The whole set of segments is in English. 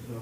So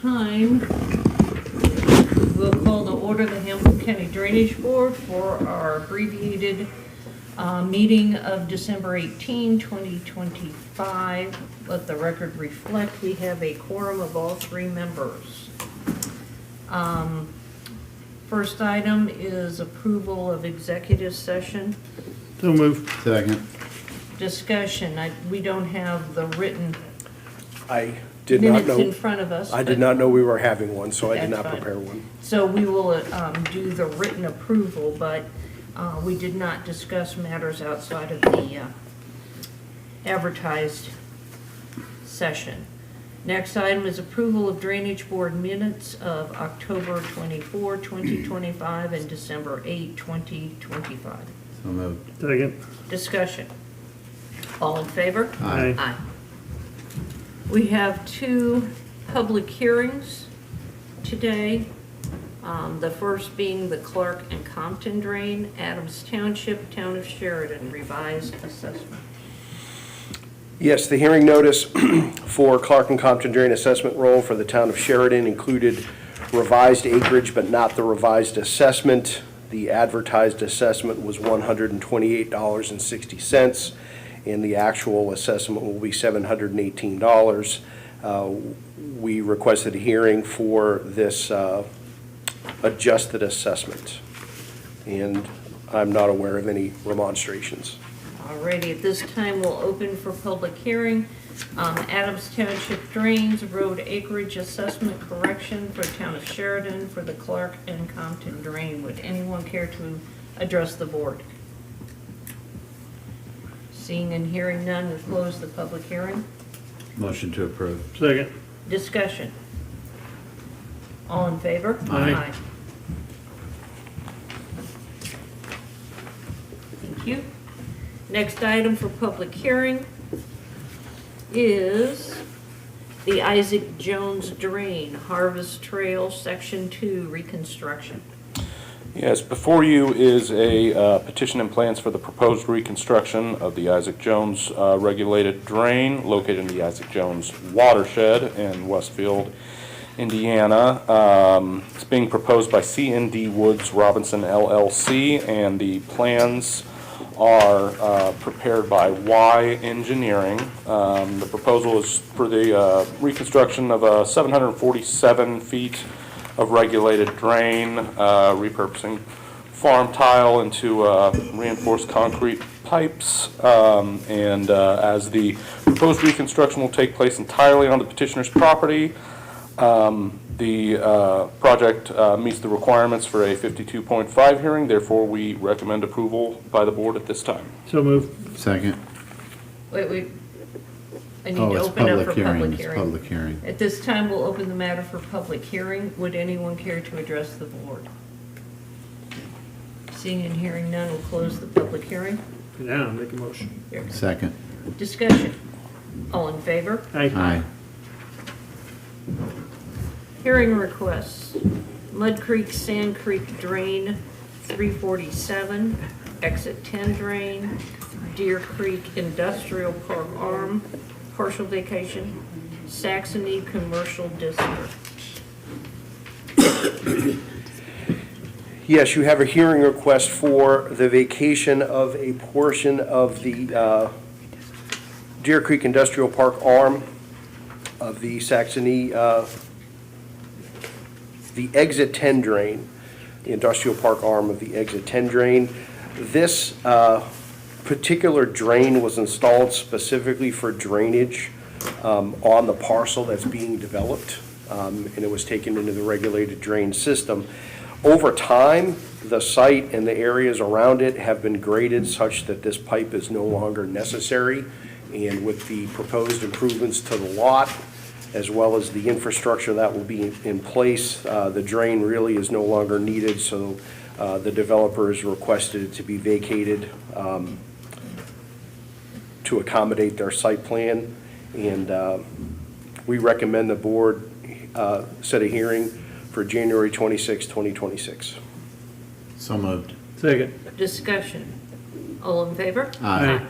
Time, we'll call to order the Hamilton County Drainage Board for our abbreviated meeting of December 18, 2025. Let the record reflect we have a quorum of all three members. First item is approval of executive session. So moved. Second. Discussion. We don't have the written I did not minutes in know, front of us. I but- did not know we were having one, so I did That's not fine. prepare one. So we will do the written approval, but we did not discuss matters outside of the advertised session. Next item is approval of Drainage Board minutes of October 24, 2025 and December 8, 2025. So moved. Second. Discussion. All in favor? Aye. Aye. We have two public hearings today. The first being the Clark and Compton Drain, Adams Township, Town of Sheridan, revised assessment. Yes, the hearing notice for Clark and Compton Drain Assessment Roll for the town of Sheridan included revised acreage, but not the revised assessment. The advertised assessment was $128.60, and the actual assessment will be $718. We requested a hearing for this adjusted assessment, and I'm not aware of any remonstrations. Alrighty, at this time, we'll open for public hearing. Adams Township Drains Road Acreage Assessment Correction for Town of Sheridan for the Clark and Compton Drain. Would anyone care to address the board? Seeing and hearing none, we'll close the public hearing. Motion to approve. Second. Discussion. All in favor? Aye. Thank you. Next item for public hearing is the Isaac Jones Drain, Harvest Trail, Section 2, reconstruction. Yes, before you is a petition and plans for the proposed reconstruction of the Isaac Jones regulated drain located in the Isaac Jones watershed in Westfield, Indiana. It's being proposed by C&D Woods Robinson LLC, and the plans are prepared by Y Engineering. The proposal is for the reconstruction of 747 feet of regulated drain, repurposing farm tile into reinforced concrete pipes, and as the proposed reconstruction will take place entirely on the petitioner's property, the project meets the requirements for a 52.5 hearing. Therefore, we recommend approval by the board at this time. So moved. Second. Wait. I need Oh, to it's open up public for hearing. public It's hearing. public hearing. At this time, we'll open the matter for public hearing. Would anyone care to address the board? Seeing and hearing none, we'll close the public hearing. Now, make a motion. Second. Discussion. All in favor? Aye. Hearing requests. Mud Creek, Sand Creek Drain, 347, Exit 10 Drain, Deer Creek Industrial Park Arm, partial vacation, Saxony Commercial District. Yes, you have a hearing request for the vacation of a portion of the Deer Creek Industrial Park arm of the Saxony, the Exit 10 drain, the industrial park arm of the Exit 10 drain. This particular drain was installed specifically for drainage on the parcel that's being developed, and it was taken into the regulated drain system. Over time, the site and the areas around it have been graded such that this pipe is no longer necessary, and with the proposed improvements to the lot, as well as the infrastructure that will be in place, the drain really is no longer needed, so the developer has requested it to be vacated to accommodate their site plan, and we recommend the board set a hearing for January 26, 2026. So moved. Second. Discussion. All in favor? Aye.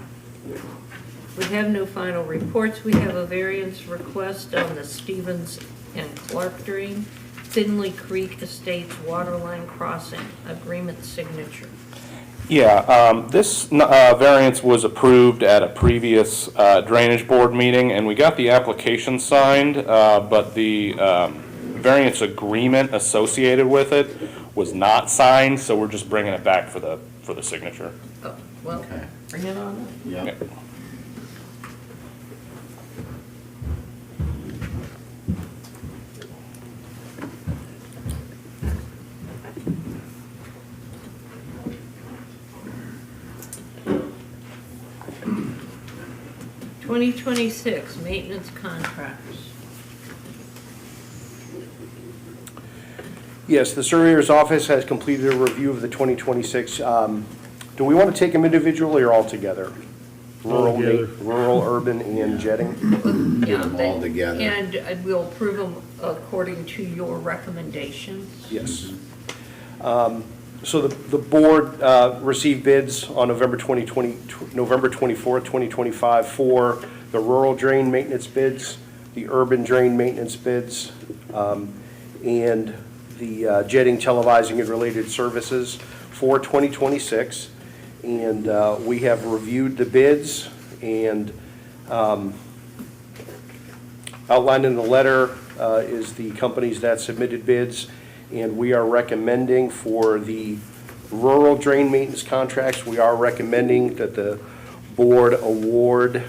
We have no final reports. We have a variance request on the Stevens and Clark Drain, Finley Creek Estates Waterline Crossing, agreement signature. Yeah, this variance was approved at a previous Drainage Board meeting, and we got the application signed, but the variance agreement associated with it was not signed, so we're just bringing it back for the signature. Oh, well, Okay. bring it on up. Yeah. 2026 maintenance contracts. Yes, the surveyor's office has completed a review of the 2026. Do we want to take them individually or all together? All together. Rural, urban, and jetting? Yeah, them all together. And we'll approve them according to your recommendations. Yes. So the board received bids on November 24th, 2025 for the rural drain maintenance bids, the urban drain maintenance bids, and the jetting, televising, and related services for 2026. And we have reviewed the bids, and outlined in the letter is the companies that submitted bids. And we are recommending for the rural drain maintenance contracts, we are recommending that the board award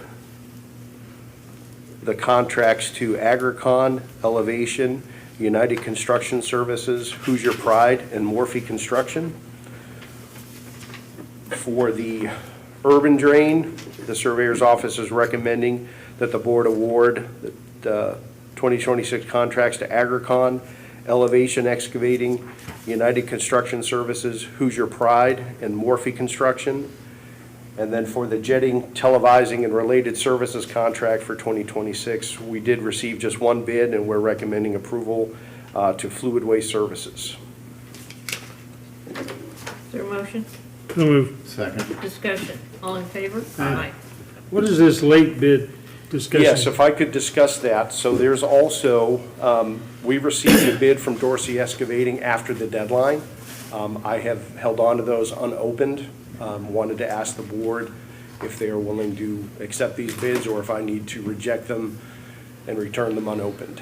the contracts to Agricon, Elevation, United Construction Services, Hoosier Pride, and Morphe Construction. For the urban drain, the surveyor's office is recommending that the board award the 2026 contracts to Agricon, Elevation Excavating, United Construction Services, Hoosier Pride, and Morphe Construction. And then for the jetting, televising, and related services contract for 2026, we did receive just one bid, and we're recommending approval to Fluid Waste Services. Is there a motion? So moved. Second. Discussion. All in favor? Aye. What is this late bid discussion? Yes, if I could discuss that. So there's also, we received a bid from Dorsey Excavating after the deadline. I have held on to those unopened. Wanted to ask the board if they are willing to accept these bids or if I need to reject them and return them unopened.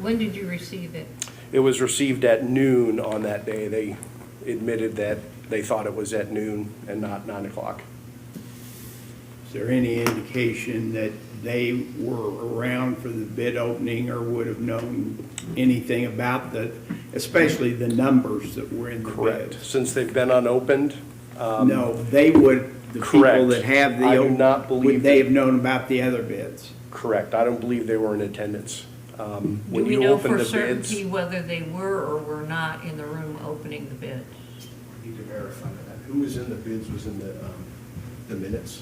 When did you receive it? It was received at noon on that day. They admitted that they thought it was at noon and not 9 o'clock. Is there any indication that they were around for the bid opening or would have known anything about especially the numbers that were in the Correct. bids? Since they've been unopened, No, they would, the people correct. that have the, I do not believe would they have known about the other bids? correct. I don't believe they were in attendance. Do When we you know open for the certainty bids, whether they were or were not in the room opening the bids? need to verify that. Who was in the bids was in the minutes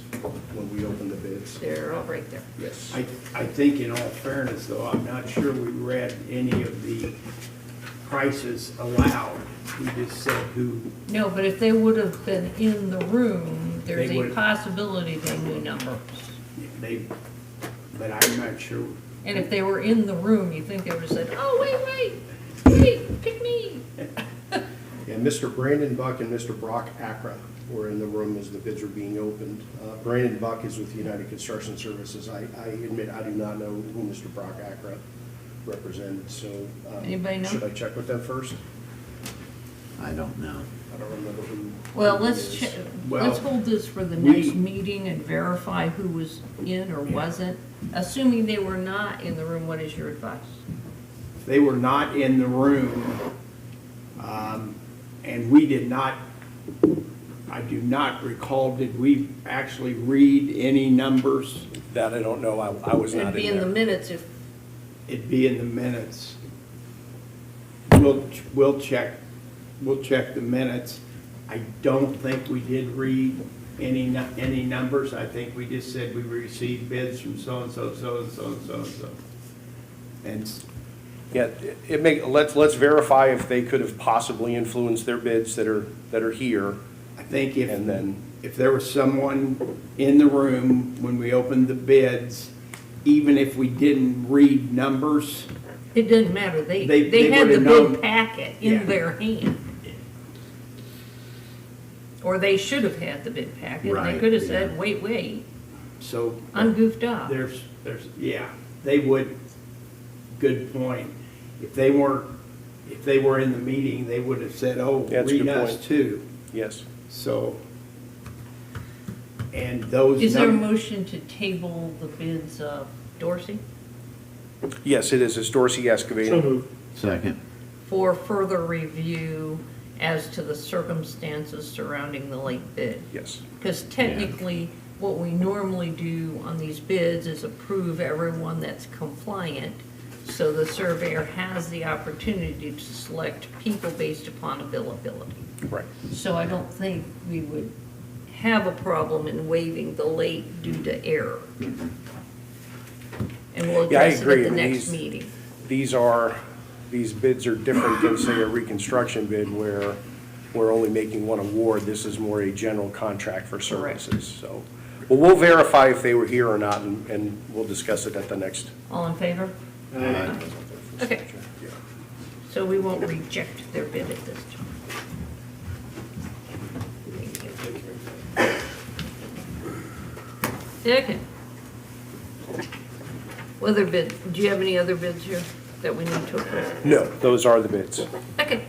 when we opened the bids. They're all right there. Yes. I think in all fairness, though, I'm not sure we read any of the prices aloud. We just said who, No, but if they would have been in the room, there's They a would- possibility they knew numbers. but I'm not sure. And if they were in the room, you think they would have said, oh, wait, pick me. Yeah, Mr. Brandon Buck and Mr. Brock Akra were in the room as the bids were being opened. Brandon Buck is with United Construction Services. I admit I do not know who Mr. Brock Akra represented, so. Anybody know? Should I check with them first? I don't know. I don't remember who. Well, who it let's is. let's hold this for the we- next meeting and verify who was in or wasn't. Assuming they were not in the room, what is your advice? They were not in the room, and we did not, I do not recall, did we actually read any numbers? That I don't know. I was It'd not be in in the there. minutes if, It'd be in the minutes. We'll check the minutes. I don't think we did read any numbers. I think we just said we received bids from so-and-so, so-and-so, and so-and-so. And Yeah, let's verify if they could have possibly influenced their bids that are here, I think and then, if there was someone in the room when we opened the bids even if we didn't read numbers, It doesn't matter, they They had the would've known. bid packet Yeah. in their hand. Or they should have had the bid packet, and they Right, could have yeah. said, wait, so I'm goofed up. yeah, they would, good point. If they were in the meeting, they would have said, oh, Yeah, that's a read good us point. too. Yes. So, and those. Is there a num- motion to table the bids of Dorsey Yes, it is. It's Dorsey So Excavating. moved. Second. for further review as to the circumstances surrounding the late bid? Yes. Because technically, what we normally do on these bids is approve everyone that's compliant, so the surveyor has the opportunity to select people based upon availability. Right. So I don't think we would have a problem in waiving the late due to error. And we'll Yeah, I address it agree. at the I mean, next meeting. These bids are different than, say, a reconstruction bid where we're only making one award. This is more a general contract for services, so. Well, we'll verify if they were here or not, and we'll discuss it at the next. All in favor? Aye. Okay. So we won't reject their bid at this time. Okay. Other bid, do you have any other bids here that we need to approve? No, those are the bids. Okay.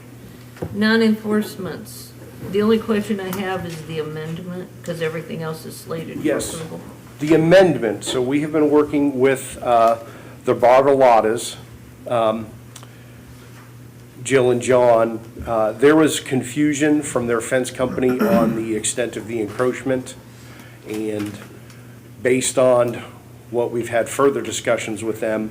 Non-enforcements. The only question I have is the amendment, because everything else is slated for Yes. approval. The amendment, so we have been working with the Bartolotas, Jill and John. There was confusion from their fence company on the extent of the encroachment, and based on what we've had further discussions with them,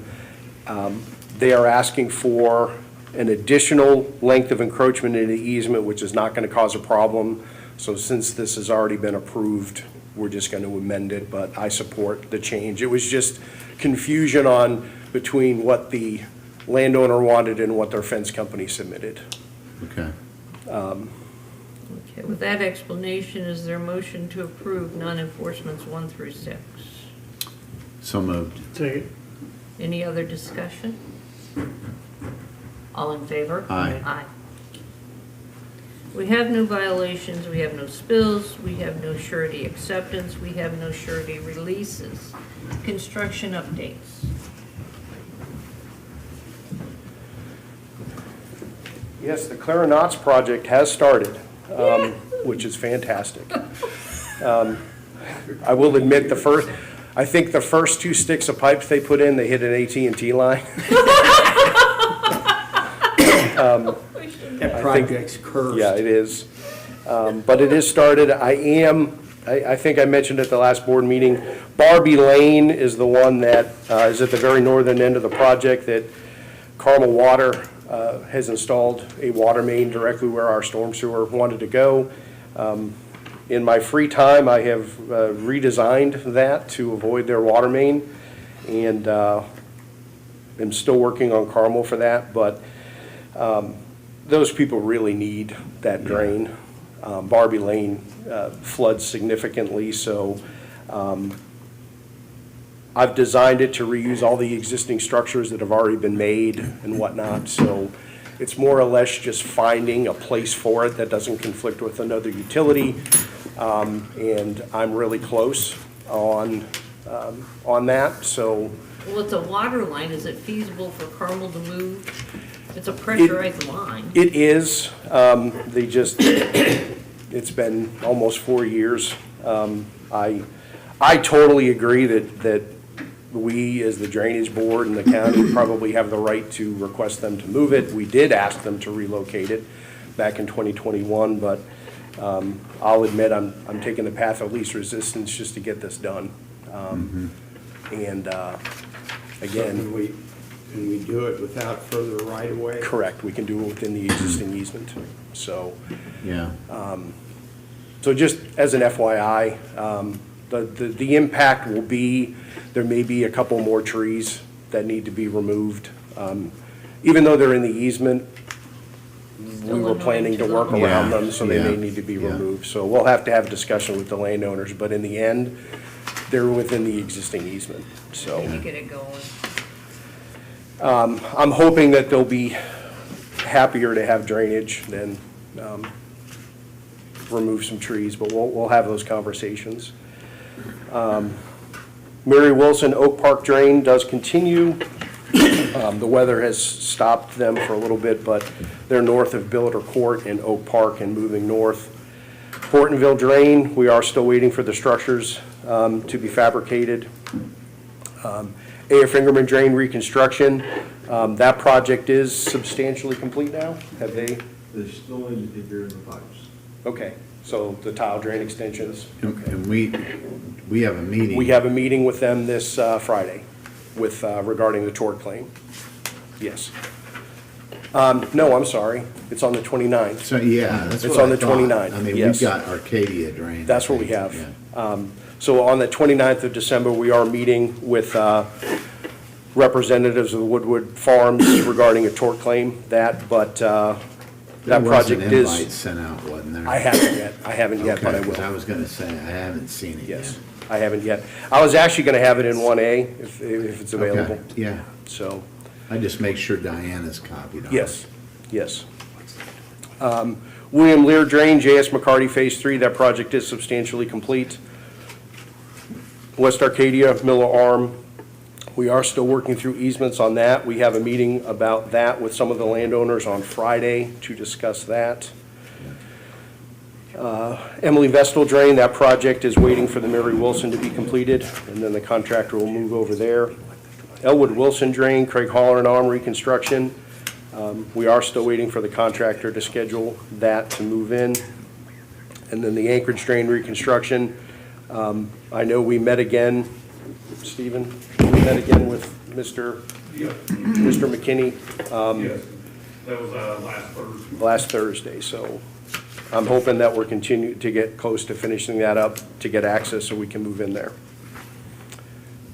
they are asking for an additional length of encroachment in the easement, which is not going to cause a problem. So since this has already been approved, we're just going to amend it, but I support the change. It was just confusion between what the landowner wanted and what their fence company submitted. Okay. Okay, with that explanation, is there a motion to approve non-enforcements 1 through 6? So moved. Second. Any other discussion? All in favor? Aye. Aye. We have no violations, we have no spills, we have no surety acceptance, we have no surety releases. Construction updates. Yes, the Clarinets project has started, which is fantastic. I will admit, I think the first 2 sticks of pipes they put in, they hit an AT&T line. That project's cursed. Yeah, it is. But it is started. I think I mentioned at the last board meeting, Barbie Lane is the one that is at the very northern end of the project that Carmel Water has installed a water main directly where our storm sewer wanted to go. In my free time, I have redesigned that to avoid their water main, and am still working on Carmel for that, but those people really need that drain. Barbie Lane floods significantly, so I've designed it to reuse all the existing structures that have already been made and whatnot, so it's more or less just finding a place for it that doesn't conflict with another utility, and I'm really close on that, so. Well, it's a water line, is it feasible for Carmel to move? It's a pressurized line. It is, it's been almost 4 years. I totally agree that we, as the drainage board and the county, probably have the right to request them to move it. We did ask them to relocate it back in 2021, but I'll admit I'm taking the path of least resistance just to get this done. And again, Can we do it without further right of way? correct, we can do it within the existing easement, so. Yeah. So just as an FYI, the impact will be, there may be a couple more trees that need to be removed. Even though they're in the easement, we were planning to work around them, so they may need to be Yeah. removed. So we'll have to have a discussion with the landowners, but in the end, they're within the existing easement, so. To get it going. I'm hoping that they'll be happier to have drainage than remove some trees, but we'll have those conversations. Mary Wilson Oak Park Drain does continue. The weather has stopped them for a little bit, but they're north of Billiter Court and Oak Park and moving north. Hortonville Drain, we are still waiting for the structures to be fabricated. A.F. Fingerman Drain reconstruction, that project is substantially complete now? Have they? They're still in the pipes. Okay, so the tile drain extensions. And we have a meeting. We have a meeting with them this Friday with, regarding the tort claim. Yes. No, I'm sorry, it's on the 29th. So, yeah, that's It's what on I the thought. 29th, I mean, yes. we've got Arcadia Drain. That's what we Yeah. have. So on the 29th of December, we are meeting with representatives of the Woodward Farms regarding a tort claim, that There was project an is, invite sent out, wasn't there? I haven't yet, but I Okay, 'cause I will. was gonna say, I haven't seen it yet. Yes, I haven't yet. I was actually gonna have it in 1A if it's available, Okay, yeah, so, I just make sure Diana's copied on it. yes, yes. William Lear Drain, J.S. McCarty Phase 3, that project is substantially complete. West Arcadia, Miller Arm, we are still working through easements on that. We have a meeting about that with some of the landowners on Friday to discuss that. Emily Vestal Drain, that project is waiting for the Mary Wilson to be completed, and then the contractor will move over there. Elwood Wilson Drain, Craig Holler and Arm reconstruction. We are still waiting for the contractor to schedule that to move in. And then the Anchorage Drain reconstruction, I know we met again, Stephen, we met again with Mr. McKinney Yes, that was last Thursday. last Thursday, so I'm hoping that we're continuing to get close to finishing that up, to get access so we can move in there.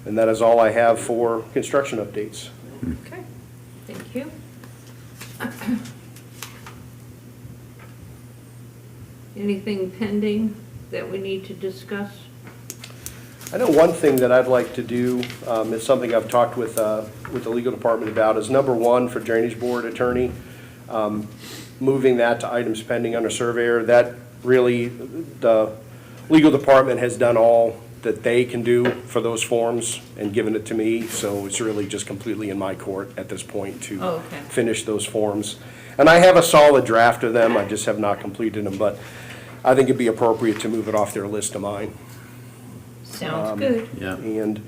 And that is all I have for construction updates. Okay, thank you. Anything pending that we need to discuss? I know one thing that I'd like to do, is something I've talked with the legal department about, is number one for drainage board attorney, moving that to items pending under surveyor. That really, the legal department has done all that they can do for those forms and given it to me, so it's really just completely in my court at this point to Oh, okay. finish those forms. And I have a solid draft of them, I just have not completed them, but I think it'd be appropriate to move it off their list of mine. Sounds good. Yeah, And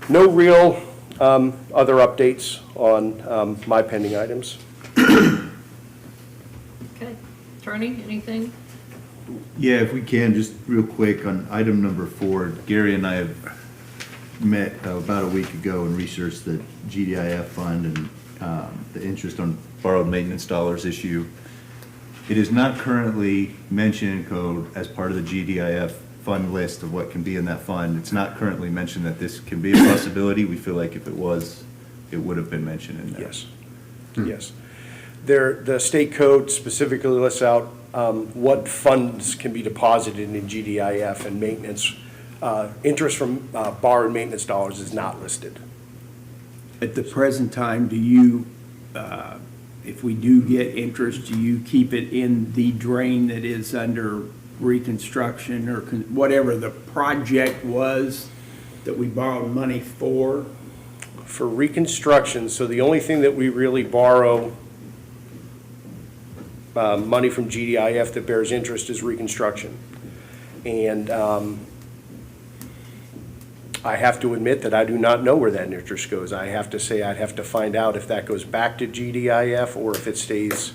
no real other updates on my pending items. Okay, attorney, anything? Yeah, if we can, just real quick on item number 4, Gary and I have met about a week ago and researched the GDIF fund and the interest on borrowed maintenance dollars issue. It is not currently mentioned in code as part of the GDIF fund list of what can be in that fund. It's not currently mentioned that this can be a possibility. We feel like if it was, it would have been mentioned in there. Yes, yes. The state code specifically lists out what funds can be deposited in GDIF and maintenance. Interest from borrowed maintenance dollars is not listed. At the present time, do you, if we do get interest, do you keep it in the drain that is under reconstruction or whatever the project was that we borrowed money for? For reconstruction, so the only thing that we really borrow money from GDIF that bears interest is reconstruction. And I have to admit that I do not know where that interest goes. I have to say I'd have to find out if that goes back to GDIF or if it stays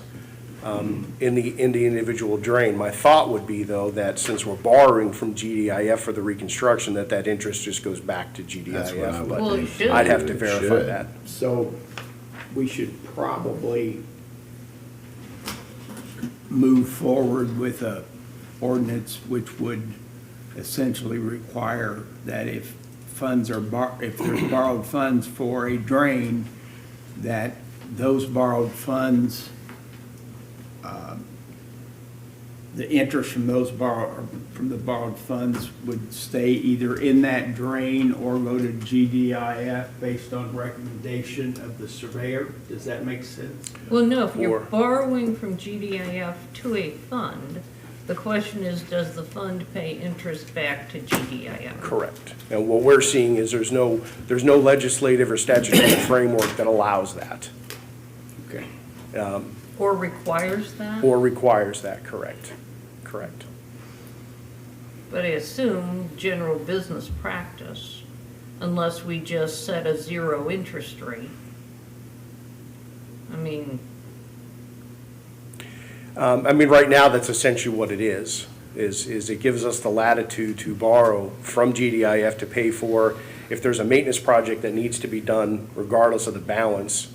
in the individual drain. My thought would be, though, that since we're borrowing from GDIF for the reconstruction, that interest just goes back to GDIF. that's what I would Well, it think. should. I'd have to It verify should. that. So we should probably move forward with a ordinance which would essentially require that if funds are if there's borrowed funds for a drain, that those borrowed funds the interest from from the borrowed funds would stay either in that drain or go to GDIF based on recommendation of the surveyor. Does that make sense? Well, no, if you're Or- borrowing from GDIF to a fund, the question is, does the fund pay interest back to GDIF? Correct. And what we're seeing is there's no legislative or statutory framework that allows that Okay. Or requires that? or requires that, correct? Correct. But I assume general business practice, unless we just set a zero interest rate. I mean, Right now, that's essentially what it is it gives us the latitude to borrow from GDIF to pay for, if there's a maintenance project that needs to be done regardless of the balance,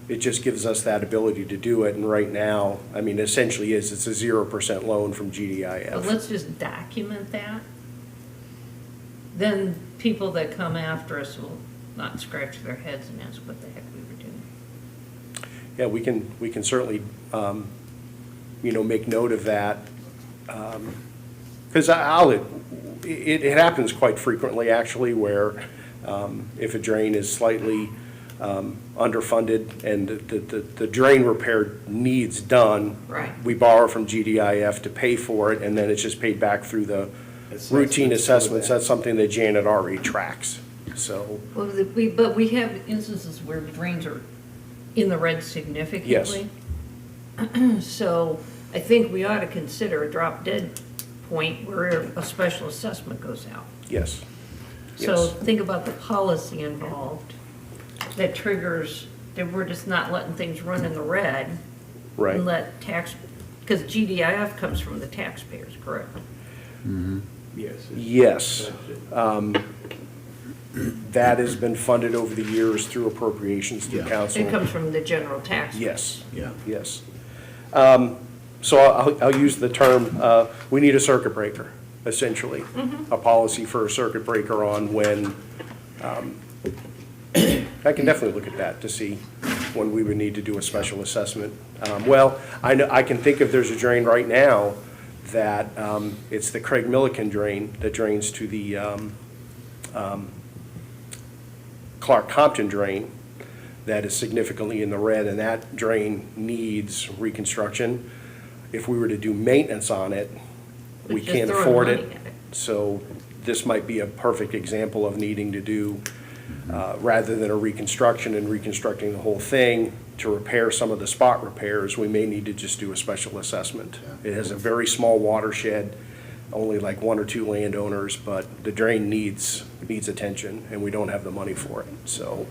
it just gives us that ability to do it. And right now, essentially it's a 0% loan from but GDIF. let's just document that. Then people that come after us will not scratch their heads and ask what the heck we were doing. Yeah, we can certainly, make note of that. Because it happens quite frequently, actually, where if a drain is slightly underfunded and the drain repair needs done. Right. We borrow from GDIF to pay for it, and then it's just paid back through the routine Assessments for assessments. that. That's something that Janet already tracks, so. Well, but we have instances where drains are in the red significantly. So I think we ought to consider a drop dead point where a special assessment goes out. Yes. So Yes. think about the policy involved that triggers, that we're just not letting things run in the red. Right. And let because GDIF comes from the taxpayers, correct? Yes. Yes. That has been funded over the years through appropriations through Yeah. council. It comes from the general tax. Yes. Yeah. Yes. So I'll use the term, we need a circuit breaker, essentially. A policy for a circuit breaker on when, I can definitely look at that to see when we would need to do a special assessment. Well, I can think if there's a drain right now that it's the Craig Milliken drain that drains to the Clark Compton drain that is significantly in the red, and that drain needs reconstruction. If we were to do maintenance on it, we It's just can't throwing afford money it. at it. So this might be a perfect example of needing to do, rather than a reconstruction and reconstructing the whole thing, to repair some of the spot repairs, we may need to just do a special assessment. It has a very small watershed, only like 1 or 2 landowners, but the drain needs attention, and we don't have the money for it. So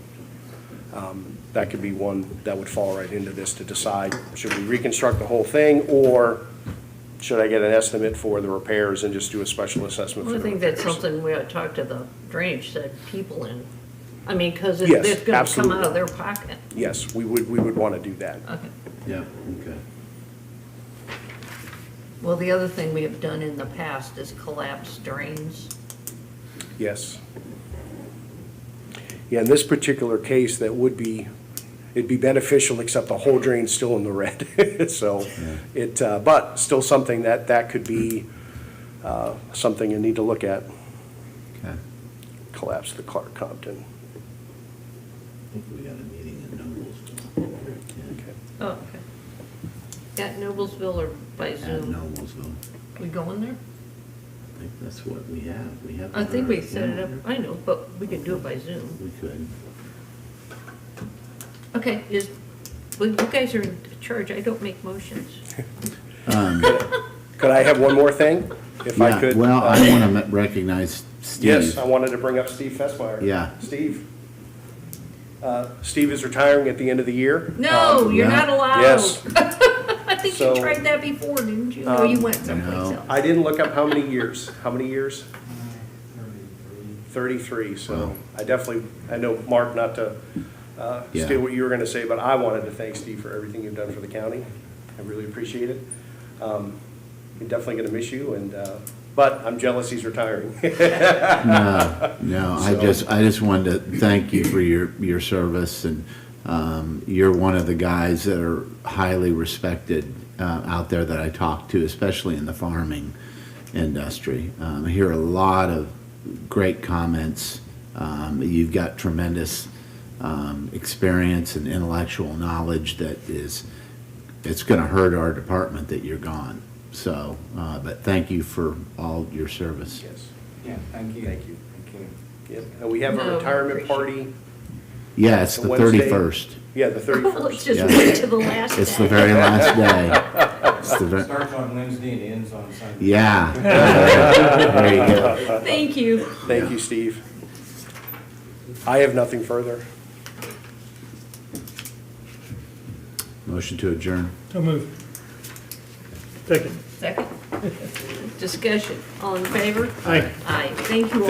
that could be one that would fall right into this to decide, should we reconstruct the whole thing, or should I get an estimate for the repairs and just do a special assessment for Well, I the think that's repairs? something we ought to talk to the drainage said people in. I mean, because Yes, it's gonna come absolutely. out of their pocket. Yes, we would want to do that. Okay. Yeah, okay. Well, the other thing we have done in the past is collapse drains. Yes. Yeah, in this particular case, it'd be beneficial, except the whole drain's still in the red. So but still something that could be something you need to look at. Okay. Collapse the Clark Compton. I think we got a meeting in Noblesville. Okay. Oh, okay. At Noblesville or by At Zoom? Noblesville. We going there? I think that's what we have. We have. I it think on we our set it up, calendar. I know, but we can do it by Zoom. We could. Okay, well, you guys are in charge, I don't make motions. Could I have one more thing, if I Yeah, could? well, I want to recognize Steve. Yes, I wanted to bring up Steve Fessmeyer. Yeah. Steve. Steve is retiring at the end of the year. No, you're yeah. not allowed. Yes. I think So- you tried that before, didn't you? No, you went someplace no. else. I didn't look up how many years. How many years? 33, so I know, Mark, not to Yeah. steal what you were going to say, but I wanted to thank Steve for everything you've done for the county. I really appreciate it. We're definitely going to miss you, but I'm jealous he's retiring. No, I just wanted to thank you for your service, and you're one of the guys that are highly respected out there that I talk to, especially in the farming industry. I hear a lot of great comments. You've got tremendous experience and intellectual knowledge that it's going to hurt our department that you're gone. So, but thank you for all your service. Yes. Yeah, thank you. Thank you. Thank you. Yep. And we have a No, retirement appreciate party. Yeah, it's the Wednesday. 31st. Yeah, the Let's 31st. just Yeah. wait till the last It's the day. very last day. It's the Starts on Wednesday and ends on Sunday. yeah. There you go. Thank you. Thank you, Steve. I have nothing further. Motion to adjourn. So move. Second. Second. Discussion. All in favor? Aye. Aye. Thank you all.